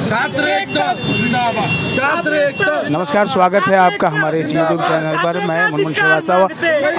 छात्र एकता जिंदाबाद, छात्र एकता। नमस्कार, स्वागत है आपका हमारे इस यूट्यूब चैनल पर। मैं मुनमुन श्रीवास्तव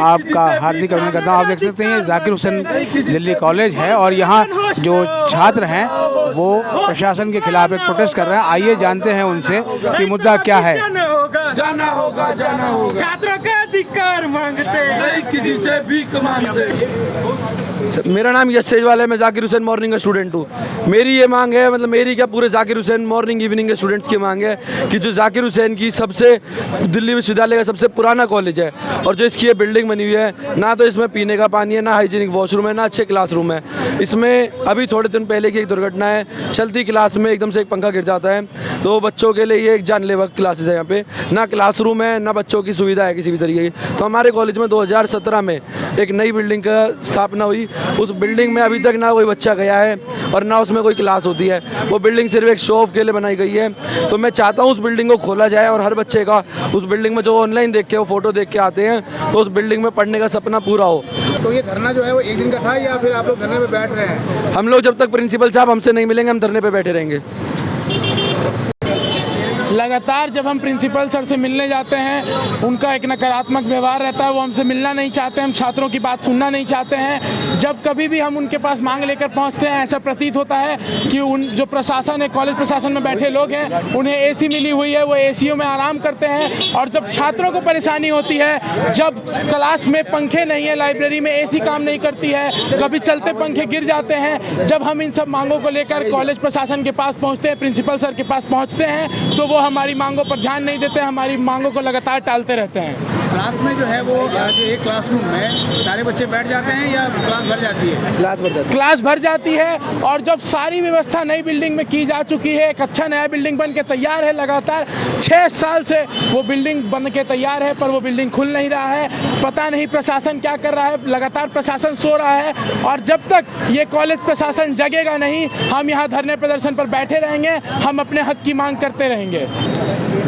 आपका हार्दिक अभिनंदन करता हूँ। आप देख सकते हैं जाकिर हुसैन दिल्ली कॉलेज है और यहाँ जो छात्र हैं वो प्रशासन के खिलाफ एक प्रोटेस्ट कर रहे हैं। आइए जानते हैं उनसे कि मुद्दा क्या है। जाना होगा, जाना होगा। छात्रों का अधिकार मांगते नहीं किसी से भीख मांगते। मेरा नाम यश सेजवाल है, मैं जाकिर हुसैन मॉर्निंग का स्टूडेंट हूँ। मेरी ये मांग है, मतलब मेरी क्या पूरे जाकिर हुसैन मॉर्निंग इवनिंग के स्टूडेंट्स की मांग है कि जो जाकिर हुसैन की सबसे दिल्ली विश्वविद्यालय का सबसे पुराना कॉलेज है और जो इसकी ये बिल्डिंग बनी हुई है, ना तो इसमें पीने का पानी है, ना हाइजीनिक वॉशरूम है, ना अच्छे क्लासरूम है। इसमें अभी थोड़े दिन पहले की एक दुर्घटना है, चलती क्लास में एकदम से एक पंखा गिर जाता है, तो बच्चों के लिए ये एक जानलेवा क्लासेस है। यहाँ पे ना क्लासरूम है, ना बच्चों की सुविधा है किसी भी तरीके की। तो हमारे कॉलेज में 2017 में एक नई बिल्डिंग का स्थापना हुई। उस बिल्डिंग में अभी तक ना कोई बच्चा गया है और ना उसमें कोई क्लास होती है। वो बिल्डिंग सिर्फ एक शो ऑफ के लिए बनाई गई है। तो मैं चाहता हूँ उस बिल्डिंग को खोला जाए और हर बच्चे का उस बिल्डिंग में जो ऑनलाइन देख के वो फोटो देख के आते हैं तो उस बिल्डिंग में पढ़ने का सपना पूरा हो। तो ये धरना जो है वो एक दिन का था या फिर आप लोग धरने पे बैठ रहे हैं? हम लोग जब तक प्रिंसिपल साहब हमसे नहीं मिलेंगे हम धरने पे बैठे रहेंगे। लगातार जब हम प्रिंसिपल सर से मिलने जाते हैं उनका एक नकारात्मक व्यवहार रहता है, वो हमसे मिलना नहीं चाहते, हम छात्रों की बात सुनना नहीं चाहते हैं। जब कभी भी हम उनके पास मांग लेकर पहुंचते हैं ऐसा प्रतीत होता है कि उन जो प्रशासन है, कॉलेज प्रशासन में बैठे लोग हैं, उन्हें एसी मिली हुई है, वो एसीओ में आराम करते हैं। और जब छात्रों को परेशानी होती है, जब क्लास में पंखे नहीं है, लाइब्रेरी में एसी काम नहीं करती है, कभी चलते पंखे गिर जाते हैं, जब हम इन सब मांगों को लेकर कॉलेज प्रशासन के पास पहुँचते हैं, प्रिंसिपल सर के पास पहुँचते हैं, तो वो हमारी मांगों पर ध्यान नहीं देते, हमारी मांगों को लगातार टालते रहते हैं। क्लास में जो है वो जो एक क्लासरूम में सारे बच्चे बैठ जाते हैं या क्लास भर जाती है? क्लास भर जाती है और जब सारी व्यवस्था नई बिल्डिंग में की जा चुकी है, एक अच्छा नया बिल्डिंग बन के तैयार है, लगातार 6 साल से वो बिल्डिंग बन के तैयार है पर वो बिल्डिंग खुल नहीं रहा है। पता नहीं प्रशासन क्या कर रहा है, लगातार प्रशासन सो रहा है और जब तक ये कॉलेज प्रशासन जगेगा नहीं, हम यहाँ धरने प्रदर्शन पर बैठे रहेंगे, हम अपने हक की मांग करते रहेंगे।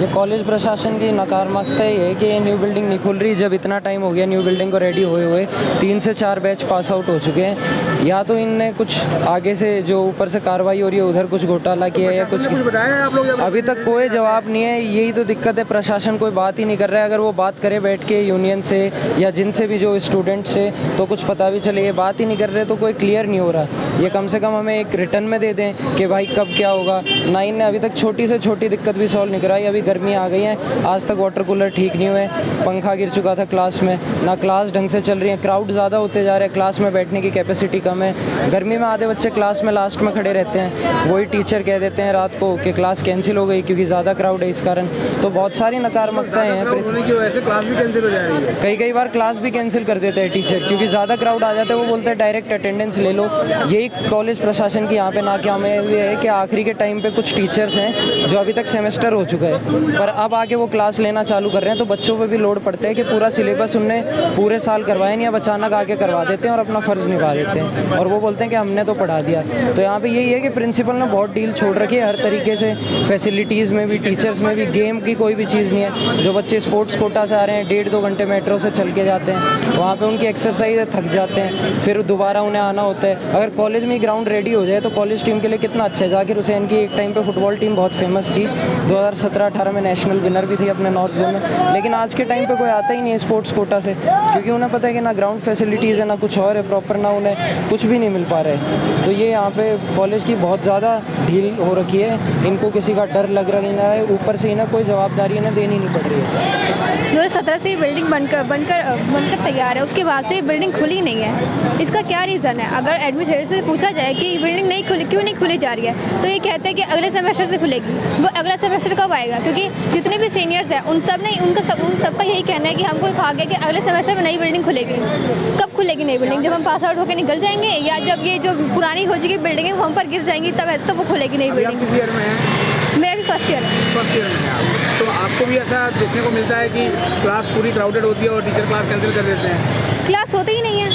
ये कॉलेज प्रशासन की नकारात्मकता ये है कि ये न्यू बिल्डिंग नहीं खुल रही। जब इतना टाइम हो गया न्यू बिल्डिंग को रेडी हुए 3 से 4 बैच पास आउट हो चुके हैं। या तो इनने कुछ आगे से जो ऊपर से कार्रवाई हो रही है उधर कुछ घोटाला किया है या कुछ बताया आप लोग? अभी तक कोई जवाब नहीं है। यही तो दिक्कत है, प्रशासन कोई बात ही नहीं कर रहा है। अगर वो बात करे बैठ के यूनियन से या जिनसे भी जो स्टूडेंट से तो कुछ पता भी चले। ये बात ही नहीं कर रहे तो कोई क्लियर नहीं हो रहा। ये कम से कम हमें एक रिटर्न में दे दें कि भाई कब क्या होगा। ना इनने अभी तक छोटी से छोटी दिक्कत भी सॉल्व नहीं कराई। अभी गर्मी आ गई है, आज तक वाटर कूलर ठीक नहीं हुए, पंखा गिर चुका था क्लास में, ना क्लास ढंग से चल रही है, क्राउड ज़्यादा होते जा रहे हैं, क्लास में बैठने की कैपेसिटी कम है। गर्मी में आधे बच्चे क्लास में लास्ट में खड़े रहते हैं, वही टीचर कह देते हैं रात को कि क्लास कैंसिल हो गई क्योंकि ज़्यादा क्राउड है इस कारण। तो बहुत सारी नकारात्मकताएँ हैं। क्लास भी कैंसिल हो जा रही है, कई बार क्लास भी कैंसिल कर देते हैं टीचर क्योंकि ज़्यादा क्राउड आ जाता है। वो बोलते हैं डायरेक्ट अटेंडेंस ले लो। यही कॉलेज प्रशासन की यहाँ पे नाकामी है कि आखिरी के टाइम पे कुछ टीचर्स हैं जो अभी तक सेमेस्टर हो चुका है पर अब आके वो क्लास लेना चालू कर रहे हैं, तो बच्चों पे भी लोड पड़ता है कि पूरा सिलेबस उनने पूरे साल करवाया नहीं, अब अचानक आके करवा देते हैं और अपना फ़र्ज़ निभा देते हैं और वो बोलते हैं कि हमने तो पढ़ा दिया। तो यहाँ पे यही है कि प्रिंसिपल ने बहुत डील छोड़ रखी है हर तरीके से, फैसिलिटीज़ में भी, टीचर्स में भी। गेम की कोई भी चीज़ नहीं है। जो बच्चे स्पोर्ट्स कोटा से आ रहे हैं 1.5-2 घंटे मेट्रो से चल के जाते हैं, वहाँ पर उनकी एक्सरसाइज थक जाते हैं, फिर दोबारा उन्हें आना होता है। अगर कॉलेज में ग्राउंड रेडी हो जाए तो कॉलेज टीम के लिए कितना अच्छा है। जाकिर हुसैन की एक टाइम पे फुटबॉल टीम बहुत फेमस थी, 2017-18 में नेशनल विनर भी थी अपने नॉर्थ जोन में, लेकिन आज के टाइम पे कोई आता ही नहीं है स्पोर्ट्स कोटा से क्योंकि उन्हें पता है कि ना ग्राउंड फैसिलिटीज़ है ना कुछ और है प्रॉपर, ना उन्हें कुछ भी नहीं मिल पा रहा है। तो ये यहाँ पे कॉलेज की बहुत ज़्यादा ढील हो रखी है, इनको किसी का डर लग रहा है, ऊपर से इन्हें कोई जवाबदारी इन्हें देनी नहीं पड़ रही है। 2017 से ये बिल्डिंग बनकर तैयार है, उसके बाद से ये बिल्डिंग खुली नहीं है। इसका क्या रीज़न है? अगर एडमिनिस्ट्रेटर से पूछा जाए कि बिल्डिंग नहीं खुली, क्यों नहीं खुली जा रही है, तो ये कहते हैं कि अगले सेमेस्टर से खुलेगी। वो अगला सेमेस्टर कब आएगा? क्योंकि जितने भी सीनियर्स हैं उन सबका यही कहना है कि हमको कहा गया कि अगले सेमेस्टर में नई बिल्डिंग खुलेगी। कब खुलेगी नई बिल्डिंग? जब हम पास आउट होकर निकल जाएंगे या जब ये जो पुरानी हो चुकी बिल्डिंग है वो हम पर गिर जाएंगी तब वो खुलेगी नई बिल्डिंग। मेरा भी फर्स्ट ईयर है। तो आपको भी ऐसा देखने को मिलता है कि क्लास पूरी क्राउडेड होती है और टीचर क्लास कैंसिल कर देते हैं? क्लास होते ही नहीं है,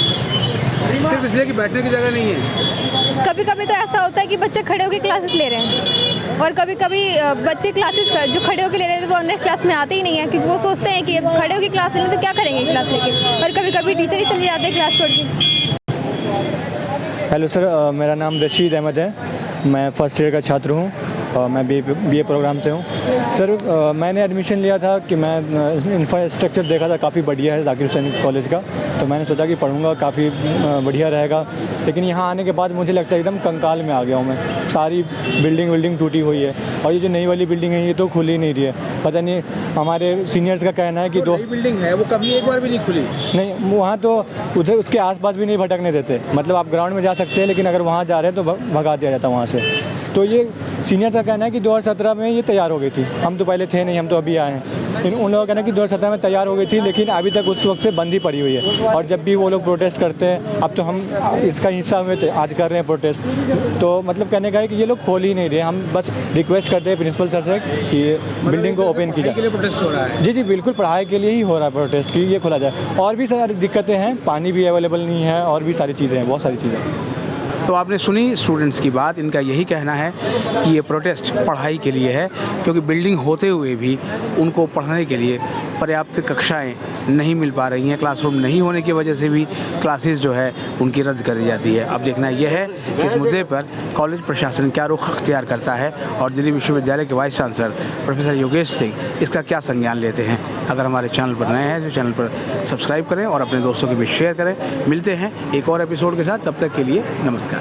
सिर्फ इसलिए कि बैठने की जगह नहीं है। कभी कभी तो ऐसा होता है कि बच्चे खड़े होकर क्लासेस ले रहे हैं और कभी कभी बच्चे क्लासेस जो खड़े होकर ले रहे हैं वो अन्य क्लास में आते ही नहीं है क्योंकि वो सोचते हैं कि खड़े होकर क्लास ले लें तो क्या करेंगे क्लास लेके, और कभी कभी टीचर ही चले जाते हैं क्लास छोड़ के। हेलो सर, मेरा नाम रशीद अहमद है, मैं फर्स्ट ईयर का छात्र हूँ मैं बीए प्रोग्राम से हूँ। सर मैंने एडमिशन लिया था कि मैं इंफ्रास्ट्रक्चर देखा था काफ़ी बढ़िया है जाकिर हुसैन कॉलेज का, तो मैंने सोचा कि पढ़ूंगा, काफ़ी बढ़िया रहेगा। लेकिन यहाँ आने के बाद मुझे लगता है एकदम कंकाल में आ गया हूँ मैं। सारी बिल्डिंग टूटी हुई है और ये जो नई वाली बिल्डिंग है ये तो खुल ही नहीं रही है। पता नहीं, हमारे सीनियर्स का कहना है कि दो बिल्डिंग है वो कभी एक बार भी नहीं खुली। नहीं, वहाँ तो उधर उसके आसपास भी नहीं भटकने देते। मतलब आप ग्राउंड में जा सकते हैं, लेकिन अगर वहाँ जा रहे हैं तो भगा दिया जाता वहाँ से। तो ये सीनियर्स का कहना है कि 2017 में ये तैयार हो गई थी। हम तो पहले थे नहीं, हम तो अभी आए हैं। उन लोगों का कहना है कि 2017 में तैयार हो गई थी, लेकिन अभी तक उस वक्त से बंद ही पड़ी हुई है। और जब भी वो लोग प्रोटेस्ट करते हैं, अब तो हम इसका हिस्सा हुए थे, आज कर रहे हैं प्रोटेस्ट। तो मतलब कहने का है कि ये लोग खोल ही नहीं रहे। हम बस रिक्वेस्ट करते हैं प्रिंसिपल सर से कि बिल्डिंग को ओपन की जाए। प्रोटेस्ट हो रहा है? जी बिल्कुल, पढ़ाई के लिए ही हो रहा है प्रोटेस्ट कि ये खोला जाए। और भी सारी दिक्कतें हैं, पानी भी अवेलेबल नहीं है और भी सारी चीज़ें हैं, बहुत सारी चीज़ें। तो आपने सुनी स्टूडेंट्स की बात। इनका यही कहना है कि ये प्रोटेस्ट पढ़ाई के लिए है, क्योंकि बिल्डिंग होते हुए भी उनको पढ़ने के लिए पर्याप्त कक्षाएं नहीं मिल पा रही हैं। क्लासरूम नहीं होने की वजह से भी क्लासेस जो है उनकी रद्द कर दी जाती है। अब देखना यह है कि इस मुद्दे पर कॉलेज प्रशासन क्या रुख अख्तियार करता है और दिल्ली विश्वविद्यालय के vice chancellor professor Yogesh Singh इसका क्या संज्ञान लेते हैं। अगर हमारे चैनल पर नए हैं तो चैनल पर सब्सक्राइब करें और अपने दोस्तों के बीच शेयर करें। मिलते हैं एक और एपिसोड के साथ, तब तक के लिए नमस्कार।